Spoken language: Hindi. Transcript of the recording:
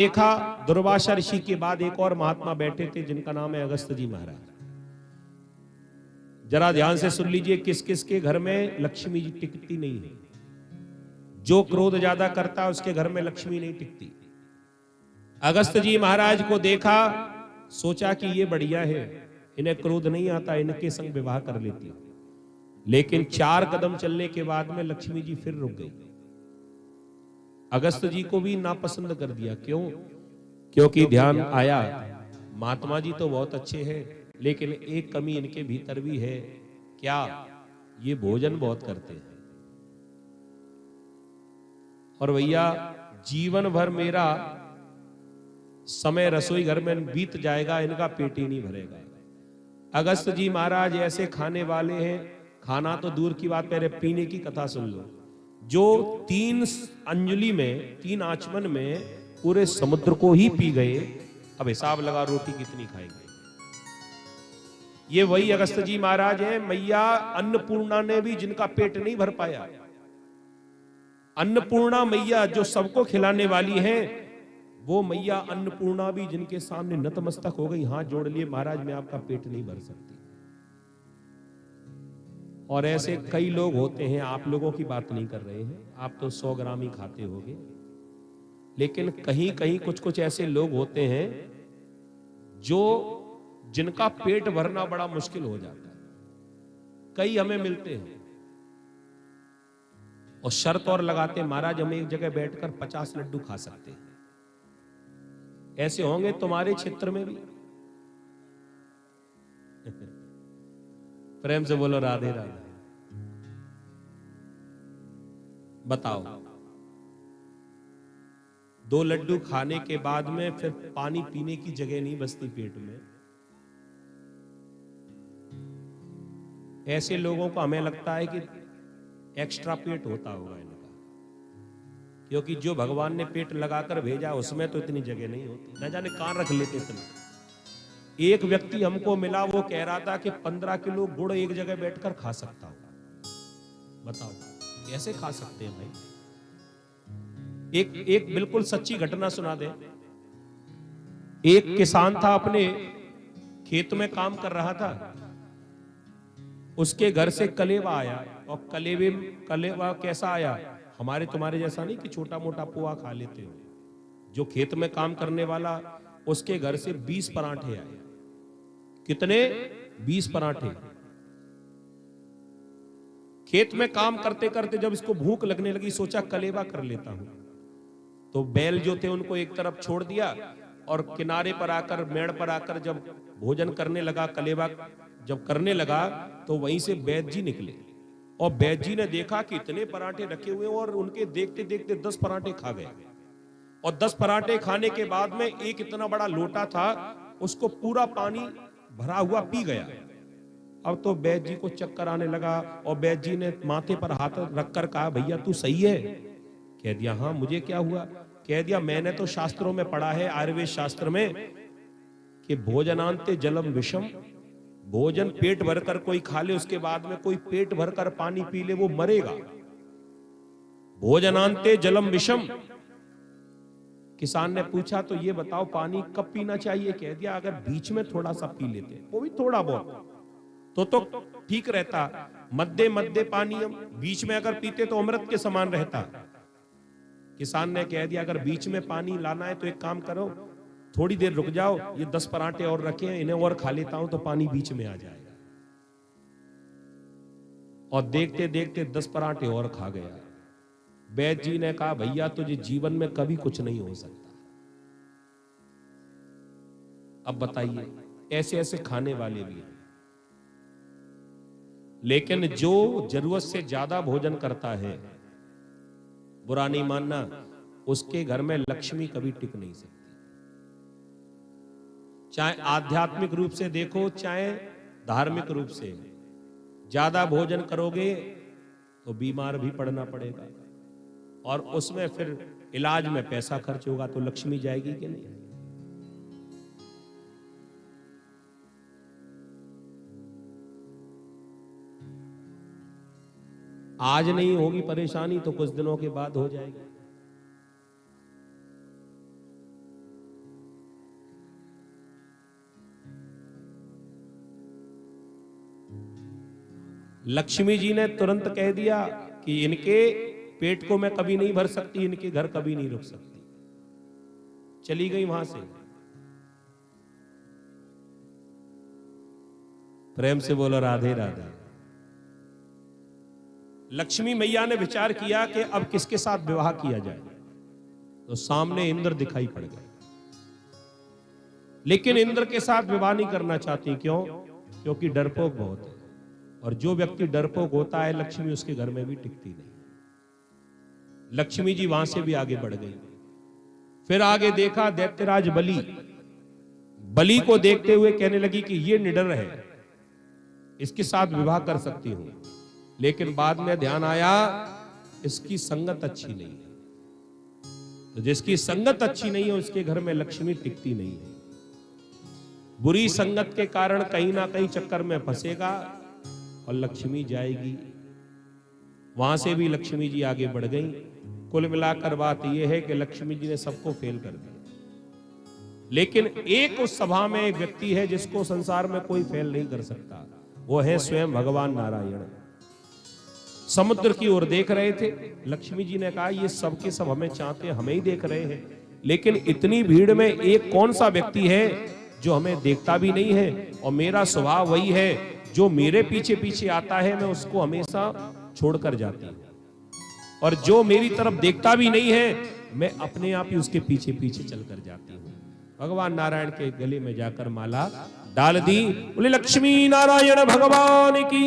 देखा दुर्वासा ऋषि के बाद एक और महात्मा बैठे थे जिनका नाम है अगस्त जी महाराज। जरा ध्यान से सुन लीजिए, किस किस के घर में लक्ष्मी जी टिकती नहीं है। जो क्रोध ज्यादा करता है उसके घर में लक्ष्मी नहीं टिकती। अगस्त जी महाराज को देखा, सोचा कि ये बढ़िया है, इन्हें क्रोध नहीं आता, इनके संग विवाह कर लेती हूं। लेकिन 4 कदम चलने के बाद में लक्ष्मी जी फिर रुक गई। अगस्त जी को भी नापसंद कर दिया। क्यों? क्योंकि ध्यान आया महात्मा जी तो बहुत अच्छे हैं, लेकिन एक कमी इनके भीतर भी है। क्या? ये भोजन बहुत करते हैं। और भैया जीवन भर मेरा समय रसोई घर में बीत जाएगा, इनका पेट ही नहीं भरेगा। अगस्त जी महाराज ऐसे खाने वाले हैं, खाना तो दूर की बात, पहले पीने की कथा सुन लो। जो 3 अंजलि में, 3 आचमन में पूरे समुद्र को ही पी गए। अब हिसाब लगा रोटी कितनी खाएंगे। ये वही अगस्त जी महाराज हैं। मैया अन्नपूर्णा ने भी जिनका पेट नहीं भर पाया, अन्नपूर्णा मैया जो सबको खिलाने वाली है, वो मैया अन्नपूर्णा भी जिनके सामने नतमस्तक हो गई, हाथ जोड़ लिए, महाराज मैं आपका पेट नहीं भर सकती। और ऐसे कई लोग होते हैं, आप लोगों की बात नहीं कर रहे हैं, आप तो 100 ग्राम ही खाते होगे, लेकिन कहीं कहीं कुछ कुछ ऐसे लोग होते हैं जो जिनका पेट भरना बड़ा मुश्किल हो जाता है। कई हमें मिलते हैं और शर्त और लगाते, महाराज हम एक जगह बैठकर 50 लड्डू खा सकते हैं। ऐसे होंगे तुम्हारे क्षेत्र में भी? प्रेम से बोलो राधे राधे। बताओ, 2 लड्डू खाने के बाद में फिर पानी पीने की जगह नहीं बचती पेट में। ऐसे लोगों को हमें लगता है कि एक्स्ट्रा पेट होता होगा इनका, क्योंकि जो भगवान ने पेट लगाकर भेजा उसमें तो इतनी जगह नहीं होती। न जाने कहां रख लेते इतना। एक व्यक्ति हमको मिला, वो कह रहा था कि 15 किलो गुड़ एक जगह बैठकर खा सकता हूं। बताओ कैसे खा सकते हैं भाई? एक बिल्कुल सच्ची घटना सुना दे। एक किसान था, अपने खेत में काम कर रहा था, उसके घर से कलेवा आया। और कलेवा कैसा आया? हमारे तुम्हारे जैसा नहीं कि छोटा मोटा पोहा खा लेते हो। जो खेत में काम करने वाला, उसके घर से 20 पराठे आए। कितने? 20 पराठे। खेत में काम करते करते जब इसको भूख लगने लगी, सोचा कलेवा कर लेता हूं। तो बैल जो थे उनको एक तरफ छोड़ दिया और किनारे पर आकर, मेड़ पर आकर जब भोजन करने लगा, कलेवा जब करने लगा, तो वहीं से वैद्य जी निकले। और वैद्य जी ने देखा कि इतने पराठे रखे हुए, और उनके देखते देखते 10 पराठे खा गए। और 10 पराठे खाने के बाद में एक इतना बड़ा लोटा था, उसको पूरा पानी भरा हुआ पी गया। अब तो वैद्य जी को चक्कर आने लगा, और वैद्य जी ने माथे पर हाथ रखकर कहा, भैया तू सही है? कह दिया हाँ, मुझे क्या हुआ? कह दिया मैंने तो शास्त्रों में पढ़ा है, आयुर्वेद शास्त्र में, कि भोजनांते जलम विषम। भोजन पेट भरकर कोई खा ले, उसके बाद में कोई पेट भरकर पानी पी ले, वो मरेगा। भोजनांते जलम विषम। किसान ने पूछा तो ये बताओ पानी कब पीना चाहिए? कह दिया अगर बीच में थोड़ा सा पी लेते, वो भी थोड़ा बहुत, तो ठीक रहता। मध्य मध्य पानी हम बीच में अगर पीते तो अमृत के समान रहता। किसान ने कह दिया अगर बीच में पानी लाना है तो एक काम करो, थोड़ी देर रुक जाओ, ये 10 पराठे और रखे हैं, इन्हें और खा लेता हूं तो पानी बीच में आ जाएगा। और देखते देखते 10 पराठे और खा गया। वैद्य जी ने कहा भैया तुझे जीवन में कभी कुछ नहीं हो सकता। अब बताइए, ऐसे ऐसे खाने वाले भी हैं। लेकिन जो जरूरत से ज्यादा भोजन करता है, बुरा नहीं मानना, उसके घर में लक्ष्मी कभी टिक नहीं सकती। चाहे आध्यात्मिक रूप से देखो, चाहे धार्मिक रूप से। ज्यादा भोजन करोगे तो बीमार भी पड़ना पड़ेगा, और उसमें फिर इलाज में पैसा खर्च होगा, तो लक्ष्मी जाएगी कि नहीं? आज नहीं होगी परेशानी तो कुछ दिनों के बाद हो जाएगी। लक्ष्मी जी ने तुरंत कह दिया कि इनके पेट को मैं कभी नहीं भर सकती, इनके घर कभी नहीं रुक सकती। चली गई वहां से। प्रेम से बोलो राधे राधे। लक्ष्मी मैया ने विचार किया कि अब किसके साथ विवाह किया जाए, तो सामने इंद्र दिखाई पड़ गए। लेकिन इंद्र के साथ विवाह नहीं करना चाहती। क्यों? क्योंकि डरपोक बहुत है, और जो व्यक्ति डरपोक होता है लक्ष्मी उसके घर में भी टिकती नहीं। लक्ष्मी जी वहां से भी आगे बढ़ गई। फिर आगे देखा दैत्यराज बलि को देखते हुए कहने लगी कि ये निडर है, इसके साथ विवाह कर सकती हूं। लेकिन बाद में ध्यान आया इसकी संगत अच्छी नहीं है, तो जिसकी संगत अच्छी नहीं है उसके घर में लक्ष्मी टिकती नहीं है। बुरी संगत के कारण कहीं ना कहीं चक्कर में फंसेगा और लक्ष्मी जाएगी। वहां से भी लक्ष्मी जी आगे बढ़ गई। कुल मिलाकर बात यह है कि लक्ष्मी जी ने सबको फेल कर दिया। लेकिन एक उस सभा में एक व्यक्ति है जिसको संसार में कोई फेल नहीं कर सकता, वो है स्वयं भगवान नारायण। समुद्र की ओर देख रहे थे। लक्ष्मी जी ने कहा ये सब के सब हमें चाहते हैं, हमें ही देख रहे हैं, लेकिन इतनी भीड़ में एक कौन सा व्यक्ति है जो हमें देखता भी नहीं है, और मेरा स्वभाव वही है जो मेरे पीछे पीछे आता है मैं उसको हमेशा छोड़कर जाती हूं, और जो मेरी तरफ देखता भी नहीं है मैं अपने आप ही उसके पीछे पीछे चलकर जाती हूं। भगवान नारायण के गले में जाकर माला डाल दी। बोले लक्ष्मी नारायण भगवान की